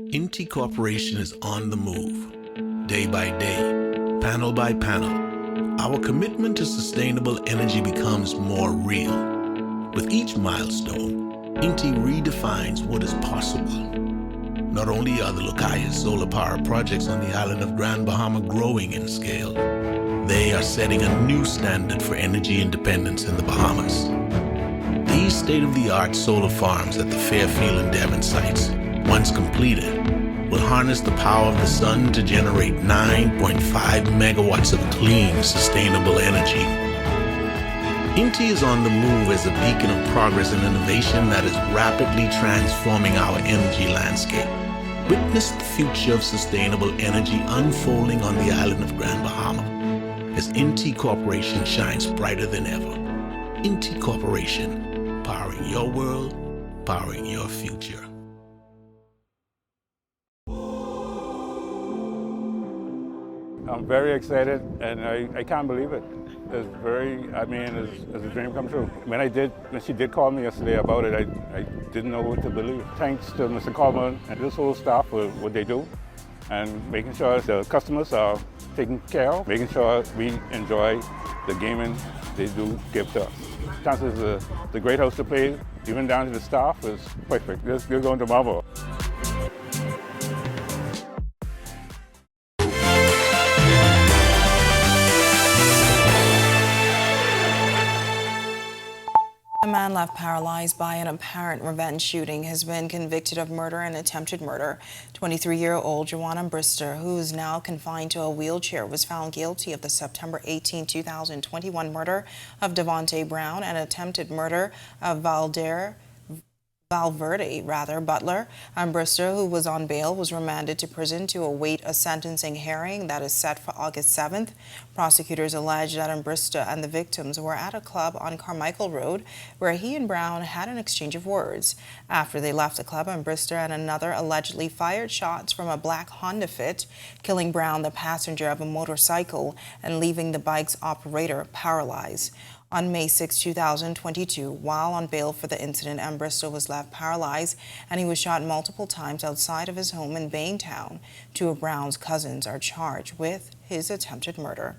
INTI Corporation is on the move, day by day, panel by panel. Our commitment to sustainable energy becomes more real. With each milestone, INTI redefines what is possible. Not only are the Lucayas solar power projects on the island of Grand Bahama growing in scale, they are setting a new standard for energy independence in the Bahamas. These state-of-the-art solar farms at the Fairfield and Devon sites, once completed, will harness the power of the sun to generate 9.5 megawatts of clean, sustainable energy. INTI is on the move as a beacon of progress and innovation that is rapidly transforming our energy landscape. Witness the future of sustainable energy unfolding on the island of Grand Bahama as INTI Corporation shines brighter than ever. INTI Corporation, powering your world, powering your future. I'm very excited, and I can't believe it. It's a dream come true. When she did call me yesterday about it, I didn't know what to believe. Thanks to Mr. Coleman and this whole staff for what they do, and making sure the customers are taken care of, making sure we enjoy the gaming they do give to us. Chances is the great house to play, even down to the staff, is perfect. You're going to marvel. A man left paralyzed by an apparent revenge shooting has been convicted of murder and attempted murder. 23-year-old Joanna Brister, who is now confined to a wheelchair, was found guilty of the September 18, 2021 murder of Devontae Brown and attempted murder of Valverde Butler. Brister, who was on bail, was remanded to prison to await a sentencing hearing that is set for August 7th. Prosecutors allege that Brister and the victims were at a club on Carmichael Road where he and Brown had an exchange of words. After they left the club, Brister and another allegedly fired shots from a black Honda Fit, killing Brown, the passenger of a motorcycle, and leaving the bike's operator paralyzed. On May 6, 2022, while on bail for the incident, Brister was left paralyzed and he was shot multiple times outside of his home in Baintown. Two of Brown's cousins are charged with his attempted murder.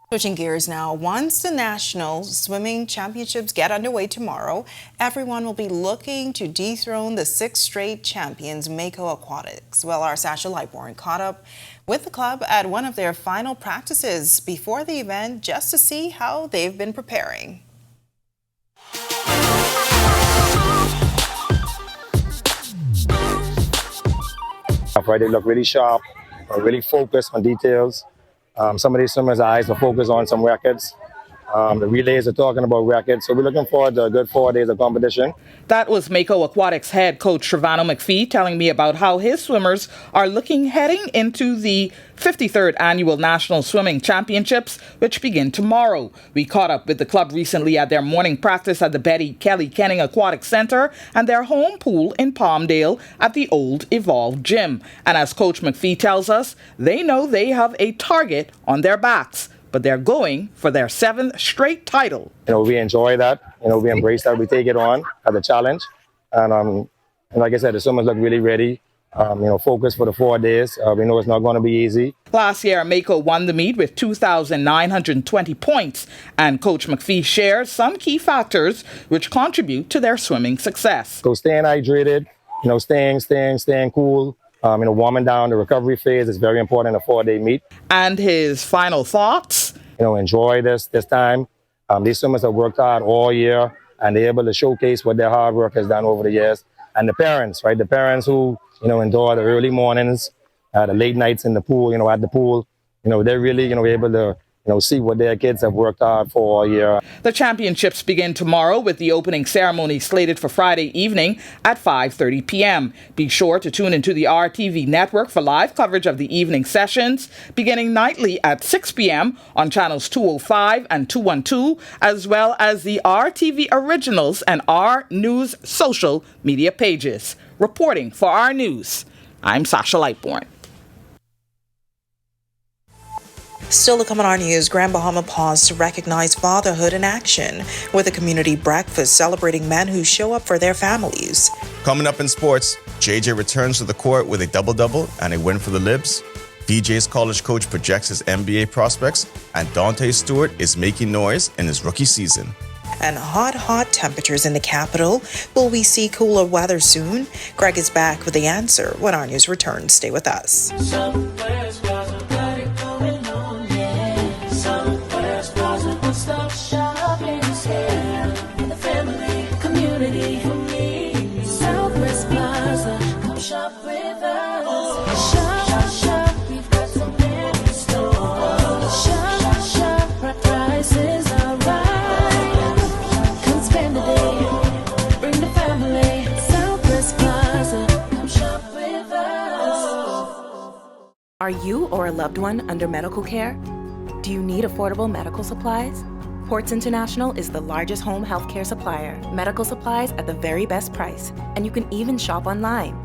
Switching gears now, once the National Swimming Championships get underway tomorrow, everyone will be looking to dethrone the 6 straight champions, Mako Aquatics. Well, our Sasha Lightborn caught up with the club at one of their final practices before the event just to see how they've been preparing. They look really sharp, really focused on details. Some of these swimmers' eyes are focused on some records. The relays are talking about records. So we're looking forward to a good 4 days of competition. That was Mako Aquatics head coach Trevano McPhee telling me about how his swimmers are heading into the 53rd Annual National Swimming Championships, which begin tomorrow. We caught up with the club recently at their morning practice at the Betty Kelly Kenning Aquatic Center and their home pool in Palmdale at the old Evolve Gym. And as Coach McPhee tells us, they know they have a target on their backs, but they're going for their 7th straight title. We enjoy that. We embrace that. We take it on as a challenge. And like I said, the swimmers look really ready. Focused for the 4 days. We know it's not going to be easy. Last year, Mako won the meet with 2,920 points, and Coach McPhee shares some key factors which contribute to their swimming success. So staying hydrated, staying cool, warming down. The recovery phase is very important in a 4-day meet. And his final thoughts? Enjoy this time. These swimmers have worked hard all year, and they're able to showcase what their hard work has done over the years. And the parents, right? The parents who endure the early mornings, the late nights in the pool, at the pool, they're really, able to, see what their kids have worked hard for all year. The championships begin tomorrow with the opening ceremony slated for Friday evening at 5:30 p.m. Be sure to tune into the RTV network for live coverage of the evening sessions, beginning nightly at 6 p.m. on channels 205 and 212, as well as the RTV Originals and Our News social media pages. Reporting for Our News, I'm Sasha Lightbourne. Still to come on Our News, Grand Bahama paused to recognize fatherhood in action with a community breakfast celebrating men who show up for their families. Coming up in sports, JJ returns to the court with a double-double and a win for the Libs. VJ's college coach projects his NBA prospects, and Dante Stewart is making noise in his rookie season. And hot temperatures in the capital. Will we see cooler weather soon? Greg is back with the answer when Our News returns. Stay with us. Are you or a loved one under medical care? Do you need affordable medical supplies? Ports International is the largest home healthcare supplier. Medical supplies at the very best price, and you can even shop online.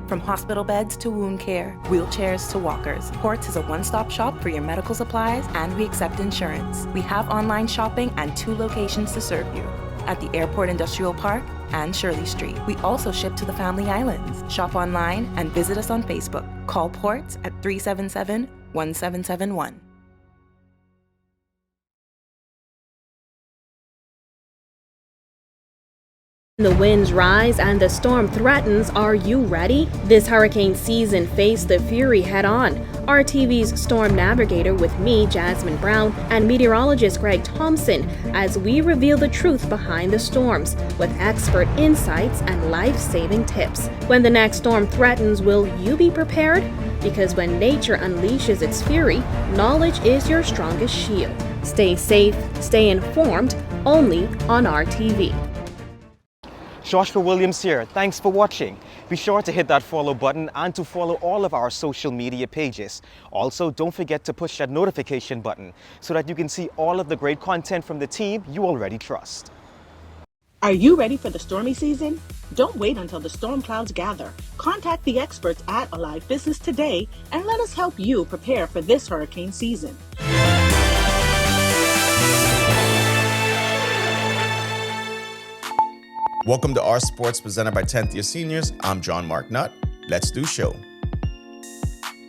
From hospital beds to wound care, wheelchairs to walkers, Ports is a one-stop shop for your medical supplies, and we accept insurance. We have online shopping and 2 locations to serve you, at the Airport Industrial Park and Shirley Street. We also ship to the Family Islands. Shop online and visit us on Facebook. Call Ports at 377-1771. The winds rise and the storm threatens. Are you ready? This hurricane season faced the fury head-on. RTV's storm navigator with me, Jasmine Brown, and meteorologist Greg Thompson as we reveal the truth behind the storms with expert insights and life-saving tips. When the next storm threatens, will you be prepared? Because when nature unleashes its fury, knowledge is your strongest shield. Stay safe, stay informed, only on RTV. Joshua Williams here. Thanks for watching. Be sure to hit that follow button and to follow all of our social media pages. Also, don't forget to push that notification button so that you can see all of the great content from the team you already trust. Are you ready for the stormy season? Don't wait until the storm clouds gather. Contact the experts at Alive Business today and let us help you prepare for this hurricane season. Welcome to Our Sports presented by 10th year seniors. I'm John Mark Nutt. Let's do show.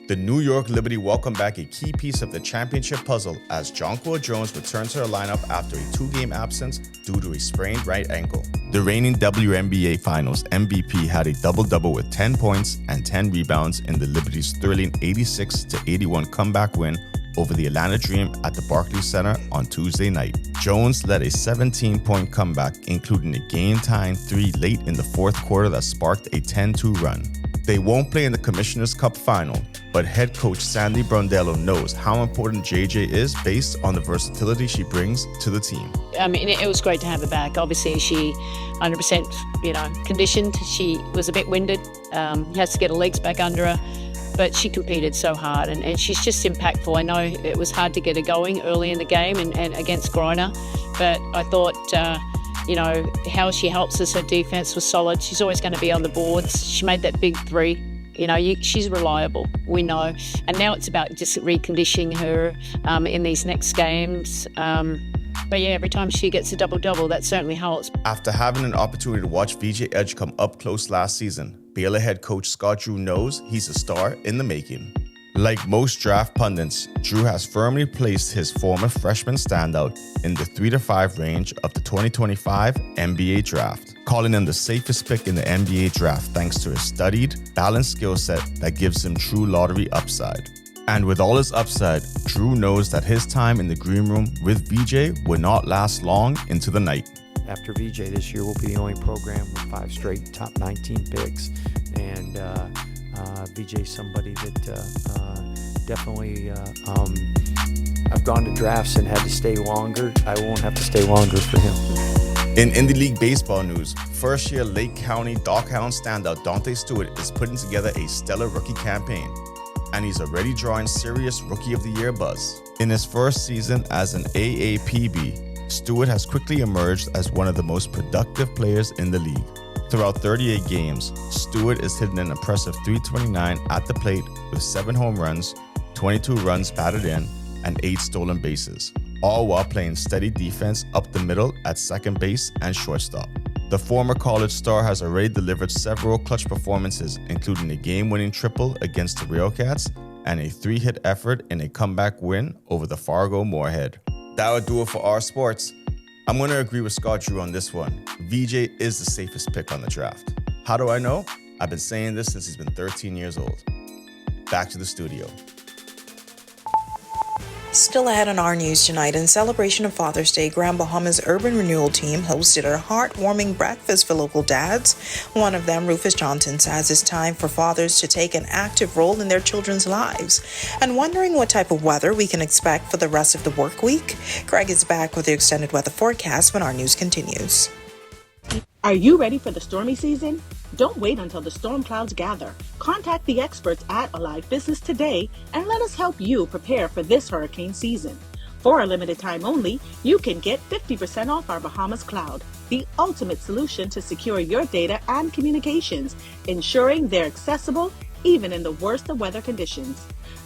The New York Liberty welcomed back a key piece of the championship puzzle as Jonquil Jones returned to the lineup after a 2-game absence due to a sprained right ankle. The reigning WNBA Finals MVP had a double-double with 10 points and 10 rebounds in the Liberty's thrilling 86-81 comeback win over the Atlanta Dream at the Barclays Center on Tuesday night. Jones led a 17-point comeback, including a game-tying 3 late in the fourth quarter that sparked a 10-2 run. They won't play in the Commissioner's Cup final, but head coach Sandy Brondello knows how important JJ is based on the versatility she brings to the team. I mean, it was great to have her back. Obviously, she 100%, conditioned. She was a bit winded. Has to get her legs back under her. But she competed so hard, and she's just impactful. I know it was hard to get her going early in the game and against Groiner, but I thought, how she helps us, her defence was solid. She's always going to be on the boards. She made that big three. She's reliable, we know. And now it's about just reconditioning her in these next games. But yeah, every time she gets a double-double, that certainly helps. After having an opportunity to watch VJ Edge come up close last season, Baylor head coach Scott Drew knows he's a star in the making. Like most draft pundits, Drew has firmly placed his former freshman standout in the 3 to 5 range of the 2025 NBA draft, calling him the safest pick in the NBA draft thanks to his studied, balanced skill set that gives him true lottery upside. And with all his upside, Drew knows that his time in the green room with VJ will not last long into the night. After VJ this year, we'll be the only program with 5 straight top 19 picks. And VJ's somebody that definitely, I've gone to drafts and had to stay longer. I won't have to stay longer for him. In Indie League baseball news, first-year Lake County Doghound standout Dante Stewart is putting together a stellar rookie campaign, and he's already drawing serious Rookie of the Year buzz. In his first season as an AAPB, Stewart has quickly emerged as one of the most productive players in the league. Throughout 38 games, Stewart is hitting an impressive .329 at the plate with 7 home runs, 22 runs batted in, and 8 stolen bases, all while playing steady defense up the middle at second base and shortstop. The former college star has already delivered several clutch performances, including a game-winning triple against the Railcats and a 3-hit effort in a comeback win over the Fargo Moorhead. That would do it for our sports. I'm going to agree with Scott Drew on this one. VJ is the safest pick on the draft. How do I know? I've been saying this since he's been 13 years old. Back to the studio. Still ahead on our news tonight, in celebration of Father's Day, Grand Bahamas Urban Renewal Team hosted a heartwarming breakfast for local dads. One of them, Rufus Johnson, says it's time for fathers to take an active role in their children's lives. And wondering what type of weather we can expect for the rest of the work week? Greg is back with the extended weather forecast when our news continues. Are you ready for the stormy season? Don't wait until the storm clouds gather. Contact the experts at Alive Business today and let us help you prepare for this hurricane season. For a limited time only, you can get 50% off our Bahamas Cloud, the ultimate solution to secure your data and communications, ensuring they're accessible even in the worst of weather conditions.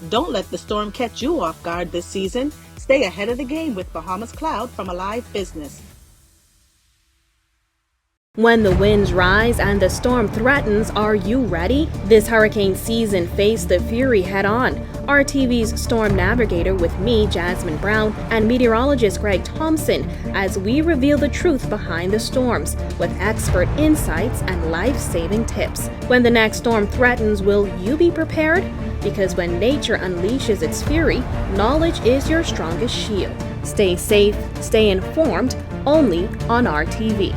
Don't let the storm catch you off guard this season. Stay ahead of the game with Bahamas Cloud from Alive Business. When the winds rise and the storm threatens, are you ready? This hurricane season, face the fury head on. RTV's Storm Navigator with me, Jasmine Brown, and meteorologist Greg Thompson as we reveal the truth behind the storms with expert insights and life-saving tips. When the next storm threatens, will you be prepared? Because when nature unleashes its fury, knowledge is your strongest shield. Stay safe, stay informed, only on RTV.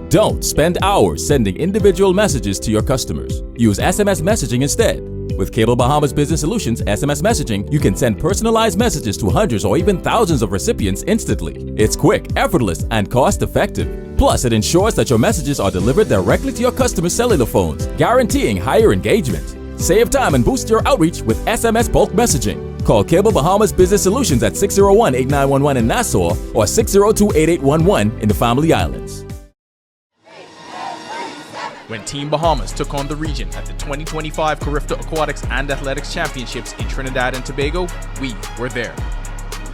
Don't spend hours sending individual messages to your customers. Use SMS messaging instead. With Cable Bahamas Business Solutions SMS messaging, you can send personalized messages to hundreds or even thousands of recipients instantly. It's quick, effortless, and cost-effective. Plus, it ensures that your messages are delivered directly to your customers' cellular phones, guaranteeing higher engagement. Save time and boost your outreach with SMS bulk messaging. Call Cable Bahamas Business Solutions at 601-8911 in Nassau or 602-8811 in the Family Islands. When Team Bahamas took on the region at the 2025 Carifta Aquatics and Athletics Championships in Trinidad and Tobago, we were there.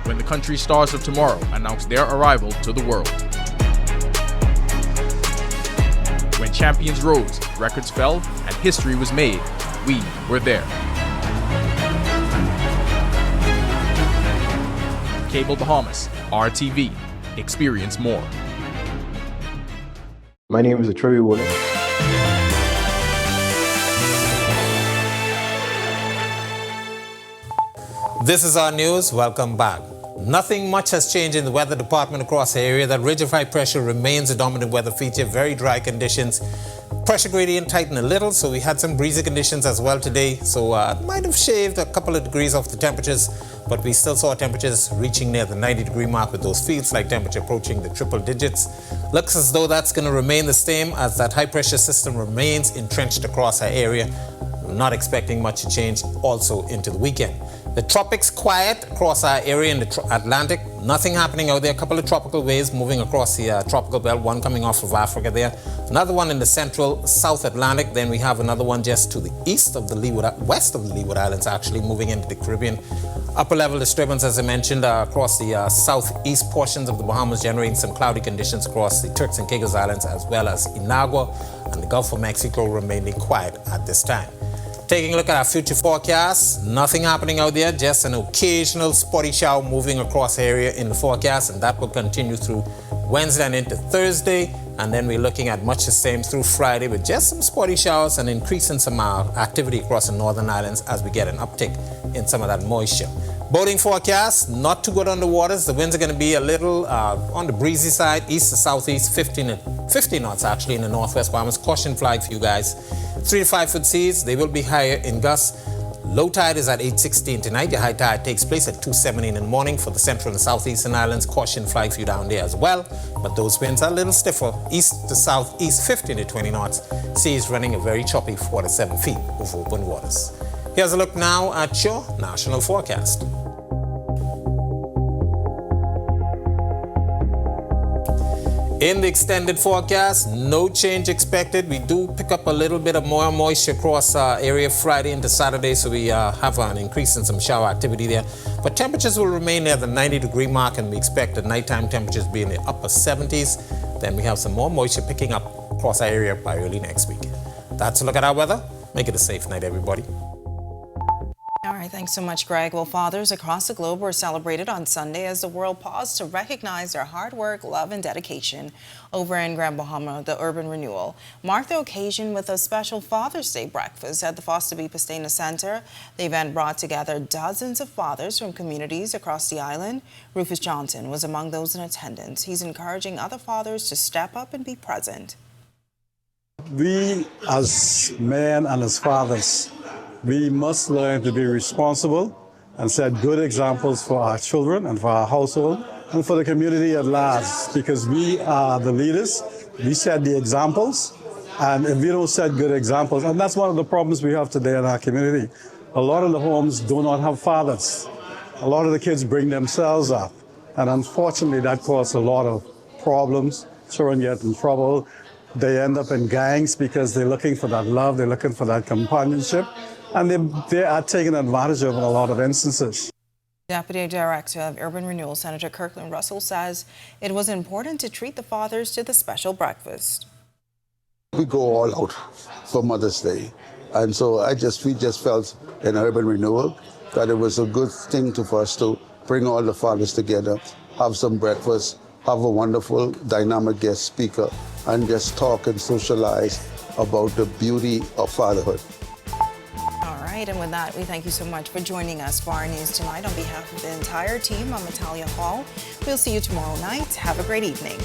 When the country's stars of tomorrow announced their arrival to the world. When champions rose, records fell, and history was made, we were there. Cable Bahamas, RTV, experience more. My name is Troy Williams. This is our news. Welcome back. Nothing much has changed in the weather department across the area. That ridge of high pressure remains a dominant weather feature. Very dry conditions Pressure gradient tightened a little, so we had some breezy conditions as well today. So it might have shaved a couple of degrees off the temperatures, but we still saw temperatures reaching near the 90-degree mark with those fields-like temperature approaching the triple digits. Looks as though that's going to remain the same as that high-pressure system remains entrenched across our area. We're not expecting much to change also into the weekend. The tropics quiet across our area in the Atlantic. Nothing happening out there. A couple of tropical waves moving across the tropical belt, one coming off of Africa there. Another one in the central South Atlantic. Then we have another one just to the east of the west of the Leeward Islands, actually moving into the Caribbean. Upper level disturbance, as I mentioned, across the southeast portions of the Bahamas, generating some cloudy conditions across the Turks and Caicos Islands as well as Inagua, and the Gulf of Mexico remaining quiet at this time. Taking a look at our future forecast, nothing happening out there, just an occasional spotty shower moving across the area in the forecast, and that will continue through Wednesday and into Thursday. And then we're looking at much the same through Friday with just some spotty showers and increasing some activity across the northern islands as we get an uptick in some of that moisture. Boating forecast, not too good on the waters. The winds are going to be a little on the breezy side, east to southeast, 50 knots actually in the northwest Bahamas. Caution flag for you guys. 3 to 5 foot seas, they will be higher in gusts. Low tide is at 8:16 tonight. Your high tide takes place at 2:17 in the morning for the central and southeastern islands. Caution flag for you down there as well. But those winds are a little stiffer, east to southeast, 15 to 20 knots. Seas running a very choppy 4 to 7 feet over open waters. Here's a look now at your national forecast. In the extended forecast, no change expected. We do pick up a little bit of more moisture across our area Friday into Saturday, so we have an increase in some shower activity there. But temperatures will remain near the 90-degree mark, and we expect the nighttime temperatures be in the upper 70s. Then we have some more moisture picking up across our area by early next week. That's a look at our weather. Make it a safe night, everybody. All right, thanks so much, Greg. Well, fathers across the globe were celebrated on Sunday as the world paused to recognize their hard work, love, and dedication. Over in Grand Bahama, the Urban Renewal marked the occasion with a special Father's Day breakfast at the Foster B. Pastena Center. The event brought together dozens of fathers from communities across the island. Rufus Johnson was among those in attendance. He's encouraging other fathers to step up and be present. We, as men and as fathers, we must learn to be responsible and set good examples for our children and for our household and for the community at large, because we are the leaders. We set the examples, and if we don't set good examples, and that's one of the problems we have today in our community. A lot of the homes do not have fathers. A lot of the kids bring themselves up, and unfortunately that causes a lot of problems. Children get in trouble. They end up in gangs because they're looking for that love, they're looking for that companionship, and they are taken advantage of in a lot of instances. Deputy Director of Urban Renewal, Senator Kirkland Russell, says it was important to treat the fathers to the special breakfast. We go all out for Mother's Day, and so we just felt in Urban Renewal that it was a good thing for us to bring all the fathers together, have some breakfast, have a wonderful dynamic guest speaker, and just talk and socialize about the beauty of fatherhood. All right, and with that, we thank you so much for joining us for our news tonight. On behalf of the entire team, I'm Natalia Hall. We'll see you tomorrow night. Have a great evening.